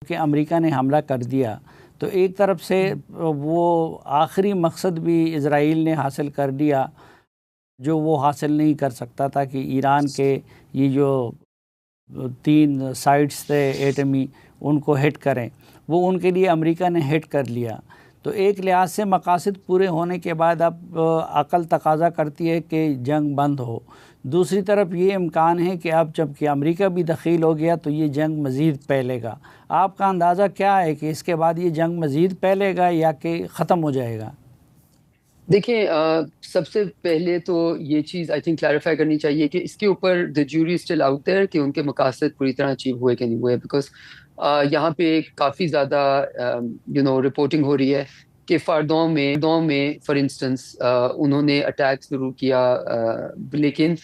کہ امریکہ نے حملہ کر دیا تو ایک طرف سے وہ آخری مقصد بھی اسرائیل نے حاصل کر دیا جو وہ حاصل نہیں کر سکتا تھا، کہ ایران کے یہ جو 3 سائٹس تھے ایٹمی ان کو ہٹ کریں، وہ ان کے لیے امریکہ نے ہٹ کر لیا۔ تو ایک لحاظ سے مقاصد پورے ہونے کے بعد اب عقل تقاضا کرتی ہے کہ جنگ بند ہو۔ دوسری طرف یہ امکان ہے کہ اب جب کہ امریکہ بھی دخیل ہو گیا تو یہ جنگ مزید پھیلے گا۔ آپ کا اندازہ کیا ہے کہ اس کے بعد یہ جنگ مزید پھیلے گا یا کہ ختم ہو جائے گا؟ دیکھیں، سب سے پہلے تو یہ چیز آئی تھنک کلیریفائی کرنی چاہیے کہ اس کے اوپر دا جوری اسٹل آؤٹ دیئر کہ ان کے مقاصد پوری طرح اچیو ہوئے کہ نہیں ہوئے، بیکاز یہاں پہ کافی زیادہ رپورٹنگ ہو رہی ہے کہ فردوں میں فار انسٹنس انہوں نے اٹیک ضرور کیا، لیکن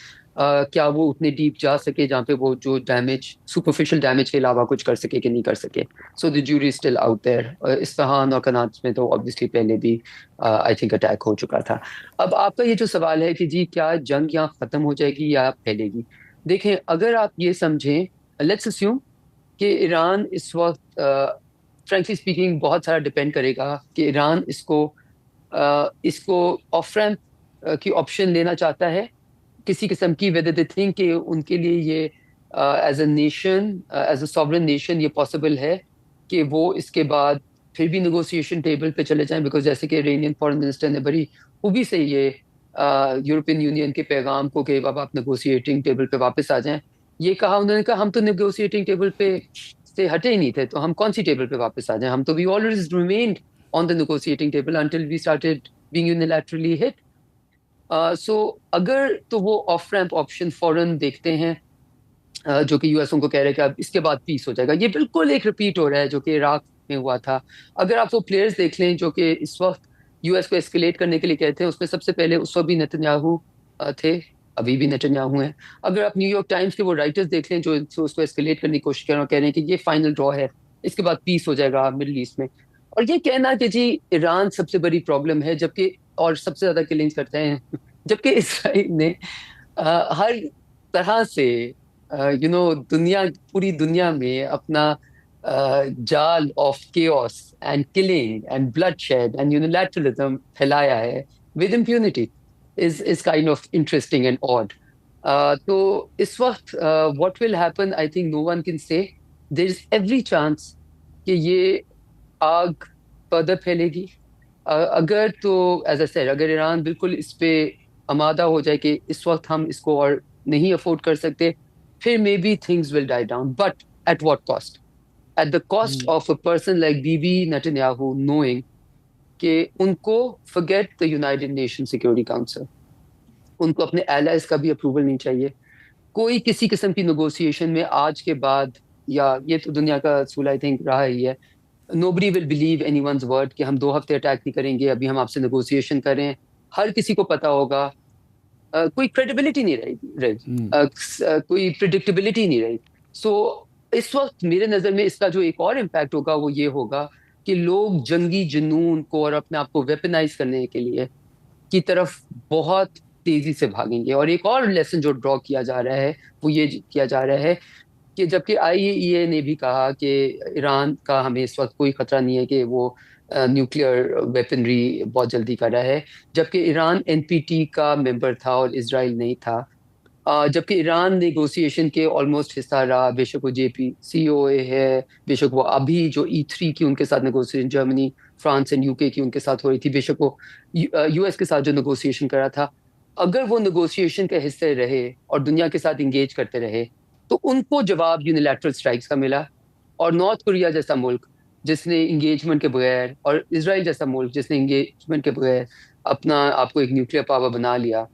کیا وہ اتنے ڈیپ جا سکے جہاں پہ وہ جو ڈیمیج سپرفیشل ڈیمیج کے علاوہ کچھ کر سکے کہ نہیں کر سکے۔ سو دی جوری اسٹل آؤٹ دیئر۔ اصفہان اور قناط میں تو آبویسلی پہلے بھی آئی تھنک اٹیک ہو چکا تھا۔ اب آپ کا یہ جو سوال ہے کہ جی کیا جنگ یہاں ختم ہو جائے گی یا پھیلے گی، دیکھیں اگر آپ یہ سمجھیں، لیٹس اسیوم کہ ایران اس وقت فرینکلی اسپیکنگ بہت سارا ڈپینڈ کرے گا کہ ایران اس کو آف ریمپ کی آپشن لینا چاہتا ہے کسی قسم کی، whether they think کہ ان کے لیے یہ as a nation, as a sovereign nation یہ پاسبل ہے کہ وہ اس کے بعد پھر بھی نیگوسیشن ٹیبل پہ چلے جائیں، بیکاز جیسے کہ ایرانین فارن منسٹر نے بڑی خوبی سے یہ یورپین یونین کے پیغام کو کہ اب آپ نیگوسیٹنگ ٹیبل پہ واپس آ جائیں، یہ کہا انہوں نے، کہا ہم تو نیگوسیٹنگ ٹیبل پہ سے ہٹے ہی نہیں تھے، تو ہم کون سی ٹیبل پہ واپس آ جائیں، ہم تو we always remained on the negotiating table until we started being unilaterally hit۔ سو اگر تو وہ آف ریمپ آپشن فوراً دیکھتے ہیں، جو کہ یو ایس ان کو کہہ رہے ہیں کہ اب اس کے بعد پیس ہو جائے گا، یہ بالکل ایک ریپیٹ ہو رہا ہے جو کہ عراق میں ہوا تھا۔ اگر آپ وہ پلیئرز دیکھ لیں جو کہ اس وقت یو ایس کو اسکیلیٹ کرنے کے لیے کہتے ہیں، اس میں سب سے پہلے اس وقت بھی نتنیاہو تھے، ابھی بھی نتنیاہو ہیں۔ اگر آپ نیو یارک ٹائمز کے وہ رائٹرز دیکھ لیں جو اس کو اسکیلیٹ کرنے کی کوشش کر رہے ہیں، کہہ رہے ہیں کہ یہ فائنل ڈرا ہے، اس کے بعد پیس ہو جائے گا مڈل ایسٹ میں۔ اور یہ کہنا کہ جی ایران سب سے بڑی پرابلم ہے جبکہ اور سب سے زیادہ کلنگز کرتے ہیں، جبکہ اسرائیل نے ہر طرح سے پوری دنیا میں اپنا جال of chaos and killing and bloodshed and unilateralism پھیلایا ہے with impunity is kind of interesting and odd۔ تو اس وقت what will happen I think no one can say۔ there is every chance کہ یہ آگ فردر پھیلے گی۔ اگر تو ایز اے سیڈ اگر ایران بالکل اس پہ آمادہ ہو جائے کہ اس وقت ہم اس کو اور نہیں افورڈ کر سکتے، پھر maybe things will die down, but at what cost? At the cost of a person like Bibi Netanyahu knowing کہ ان کو forget the United Nations Security Council، ان کو اپنے allies کا بھی اپروول نہیں چاہیے، کوئی کسی قسم کی نیگوسیشن میں آج کے بعد، یا یہ تو دنیا کا اصول آئی تھنک رہا ہی ہے، nobody will believe anyone's word کہ ہم 2 ہفتے اٹیک نہیں کریں گے، ابھی ہم آپ سے نیگوسیشن کریں، ہر کسی کو پتا ہوگا، کوئی کریڈیبلٹی نہیں رہی، کوئی پریڈکٹیبلٹی نہیں رہی۔ سو اس وقت میرے نظر میں اس کا جو ایک اور امپیکٹ ہوگا وہ یہ ہوگا کہ لوگ جنگی جنون کو اور اپنے آپ کو ویپنائز کرنے کے لیے کی طرف بہت تیزی سے بھاگیں گے۔ اور ایک اور لیسن جو ڈرا کیا جا رہا ہے وہ یہ کیا جا رہا ہے کہ جبکہ IAEA نے بھی کہا کہ ایران کا ہمیں اس وقت کوئی خطرہ نہیں ہے کہ وہ نیوکلیئر ویپنری بہت جلدی کر رہا ہے، جبکہ ایران NPT کا ممبر تھا اور اسرائیل نہیں تھا، جبکہ ایران نیگوسیشن کے آلموسٹ حصہ رہا، بے شک وہ JCPOA ہے، بے شک وہ ابھی جو E3 کی ان کے ساتھ negotiation Germany, France and UK کی ان کے ساتھ ہو رہی تھی، بے شک وہ US کے ساتھ جو نیگوسیشن کر رہا تھا، اگر وہ نیگوسیشن کے حصے رہے اور دنیا کے ساتھ انگیج کرتے رہے تو ان کو جواب یونیلیٹرل اسٹرائکس کا ملا، اور نارتھ کوریا جیسا ملک جس نے انگیجمنٹ کے بغیر، اور اسرائیل جیسا ملک جس نے انگیجمنٹ کے بغیر اپنا آپ کو ایک نیوکلیئر پاور بنا لیا،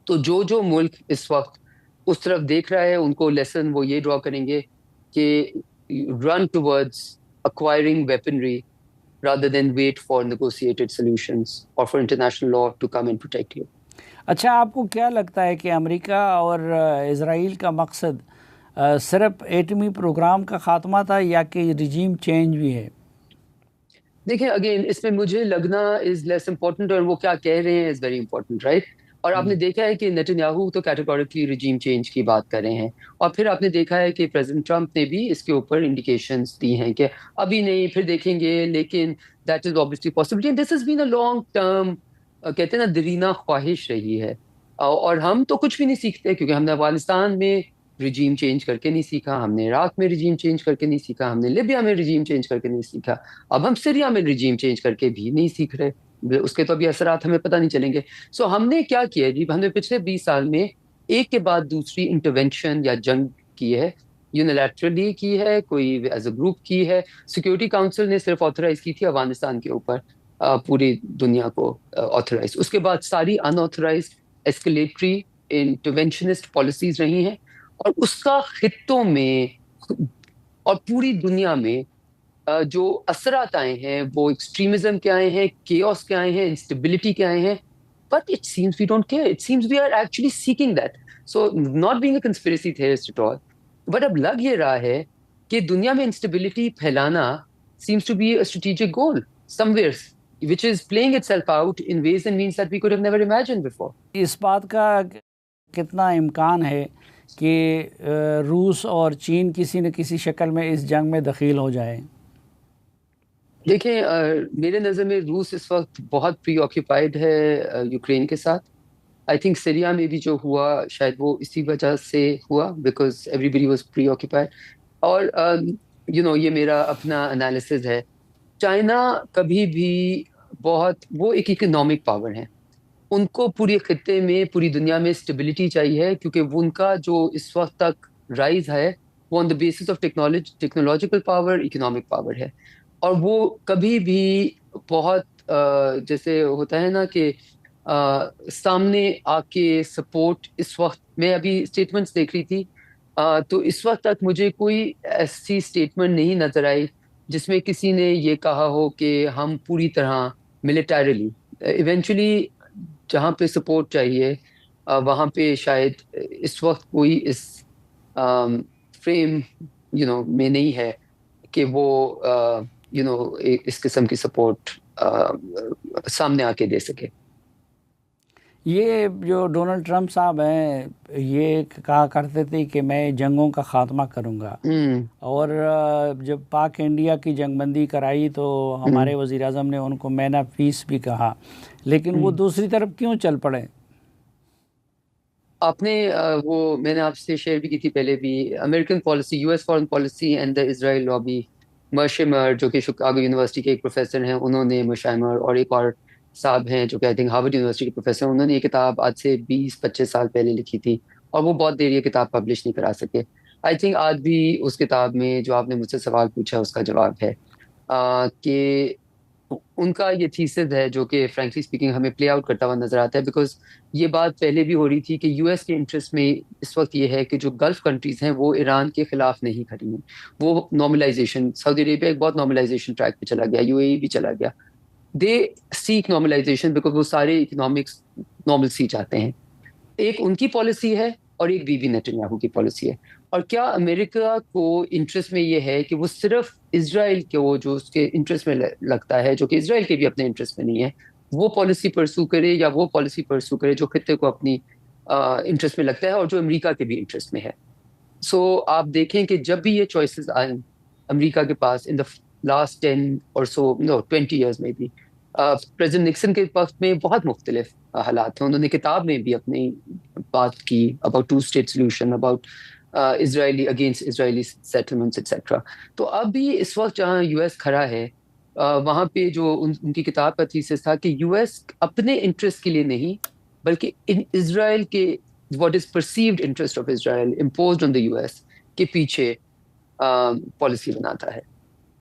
تو جو ملک اس وقت اس طرف دیکھ رہا ہے ان کو لیسن وہ یہ ڈرا کریں گے کہ run towards acquiring weaponry rather than wait for negotiated solutions or for international law to come and protect you۔ اچھا، آپ کو کیا لگتا ہے کہ امریکہ اور اسرائیل کا مقصد صرف ایٹمی پروگرام کا خاتمہ تھا یا کہ رجیم چینج بھی ہے؟ دیکھیں اگین اس میں مجھے لگنا از لیس امپورٹنٹ، اور وہ کیا کہہ رہے ہیں از ویری امپورٹنٹ، رائٹ؟ اور آپ نے دیکھا ہے کہ نیتن تو کیٹیگوریکلی رجیم چینج کی بات کر رہے ہیں، اور پھر آپ نے دیکھا ہے کہ پریزیڈنٹ ٹرمپ نے بھی اس کے اوپر انڈیکیشنز دی ہیں کہ ابھی نہیں، پھر دیکھیں گے، لیکن that is obviously possibility and this has been a long term کہتے ہیں نا دیرینہ خواہش رہی ہے. اور ہم تو کچھ بھی نہیں سیکھتے، کیونکہ ہم نے افغانستان میں رجیم چینج کر کے نہیں سیکھا، ہم نے عراق میں رجیم چینج کر کے نہیں سیکھا، ہم نے لیبیا میں رجیم چینج کر کے نہیں سیکھا، اب ہم سیریا میں رجیم چینج کر کے بھی نہیں سیکھ رہے، اس کے تو ابھی اثرات ہمیں پتہ نہیں چلیں گے. سو ہم نے کیا کیا جی، ہم نے پچھلے 20 سال میں ایک کے بعد دوسری انٹرونشن یا جنگ کی ہے، یونیلیٹرلی کی ہے، کوئی ایز اے گروپ کی ہے. سیکورٹی کاؤنسل نے صرف آتھرائز کی تھی افغانستان کے اوپر، پوری دنیا کو آتھرائز. اس کے بعد ساری ان آتھرائزڈ ایسکلیٹری انٹرونشنسٹ پالیسیز رہی ہیں، اور اس کا خطوں میں اور پوری دنیا میں جو اثرات آئے ہیں وہ ایکسٹریمزم کے آئے ہیں، کیوس کے آئے ہیں، انسٹیبلٹی کے آئے ہیں. But it seems we don't care. It seems we are actually seeking that. So not being a conspiracy theorist at all, but اب لگ یہ رہا ہے کہ دنیا میں انسٹیبلٹی پھیلانا seems to be a strategic goal somewhere, which is playing itself out in ways and means that we could have never imagined before. اس بات کا کتنا امکان ہے کہ روس اور چین کسی نہ کسی شکل میں اس جنگ میں دخیل ہو جائے؟ دیکھیں، میرے نظر میں روس اس وقت بہت پری آکیوپائڈ ہے یوکرین کے ساتھ. آئی تھنک سیریا میں بھی جو ہوا شاید وہ اسی وجہ سے ہوا، because everybody was preoccupied. اور یہ میرا اپنا انالیسز ہے. چائنا کبھی بھی وہ ایک اکنامک پاور ہے، ان کو پوری خطے میں، پوری دنیا میں اسٹیبلٹی چاہیے، کیونکہ ان کا جو اس وقت تک رائز ہے وہ on the basis of technological power, economic power ہے. اور وہ کبھی بھی بہت جیسے ہوتا ہے نا کہ سامنے آ کے سپورٹ، اس وقت میں ابھی اسٹیٹمنٹس دیکھ رہی تھی، تو اس وقت تک مجھے کوئی ایسی اسٹیٹمنٹ نہیں نظر آئی جس میں کسی نے یہ کہا ہو کہ ہم پوری طرح ملیٹریلی، ایونچولی جہاں پہ سپورٹ چاہیے وہاں پہ شاید اس وقت کوئی اس فریم میں نہیں ہے کہ وہ اس قسم کی سپورٹ سامنے آ کے دے سکے. یہ جو ڈونلڈ ٹرمپ صاحب ہیں، یہ کہا کرتے تھے کہ میں جنگوں کا خاتمہ کروں گا، اور جب پاک انڈیا کی جنگ بندی کرائی تو ہمارے وزیر اعظم نے ان کو مین آف پیس بھی کہا، لیکن وہ دوسری طرف کیوں چل پڑے؟ آپ نے میں نے آپ سے شیئر بھی کی تھی پہلے بھی، American policy, U S foreign policy and the Israel lobby. Mearsheimer جو کہ شکاگو یونیورسٹی کے ایک پروفیسر ہیں، انہوں نے، مرشمر اور ایک اور صاحب ہیں جو کہ آئی تھنک ہارورڈ یونیورسٹی کے پروفیسر، انہوں نے یہ کتاب آج سے 20-25 سال پہلے لکھی تھی، اور وہ بہت دیر یہ کتاب پبلش نہیں کرا سکے. آئی تھنک آج بھی اس کتاب میں جو آپ نے مجھ سے سوال پوچھا اس کا جواب ہے کہ ان کا یہ تھیسز ہے جو کہ فرینکلی اسپیکنگ ہمیں پلے آؤٹ کرتا ہوا نظر آتا ہے. بیکاز یہ بات پہلے بھی ہو رہی تھی کہ یو ایس کے انٹرسٹ میں اس وقت یہ ہے کہ جو گلف کنٹریز ہیں وہ ایران کے خلاف نہیں کھڑی ہیں. وہ نارملائزیشن، سعودی عربیہ ایک بہت نارملائزیشن ٹریک پہ چلا گیا، یو اے ای بھی چلا گیا. دے سیک نارملائزیشن بیکاز وہ سارے اکنامکس نارملسی چاہتے ہیں. ایک ان کی پالیسی ہے اور ایک بی بی نیتن کی پالیسی ہے. اور کیا امریکہ کو انٹرسٹ میں یہ ہے کہ وہ صرف اسرائیل کو جو اس کے انٹرسٹ میں لگتا ہے، جو کہ اسرائیل کے بھی اپنے انٹرسٹ میں نہیں ہے، وہ پالیسی پرسو کرے، یا وہ پالیسی پرسو کرے جو خطے کو اپنی انٹرسٹ میں لگتا ہے اور جو امریکہ کے بھی انٹرسٹ میں ہے. سو آپ دیکھیں کہ جب بھی یہ چوائسیز آئیں امریکہ کے پاس ان دا لاسٹ 10 اور سو 20 ایئرز میں بھی، پریزیڈنٹ نکسن کے وقت میں بہت مختلف حالات ہیں. انہوں نے کتاب میں بھی اپنی بات کی about 2 state solution, about Israeli against Israeli settlements et cetera. تو اب بھی اس وقت جہاں یو ایس کھڑا ہے، وہاں پہ جو ان کی کتاب کا تھیسس تھا کہ یو ایس اپنے انٹرسٹ کے لیے نہیں بلکہ ان اسرائیل کے what is perceived interest of Israel imposed on the U S کے پیچھے پالیسی بناتا ہے.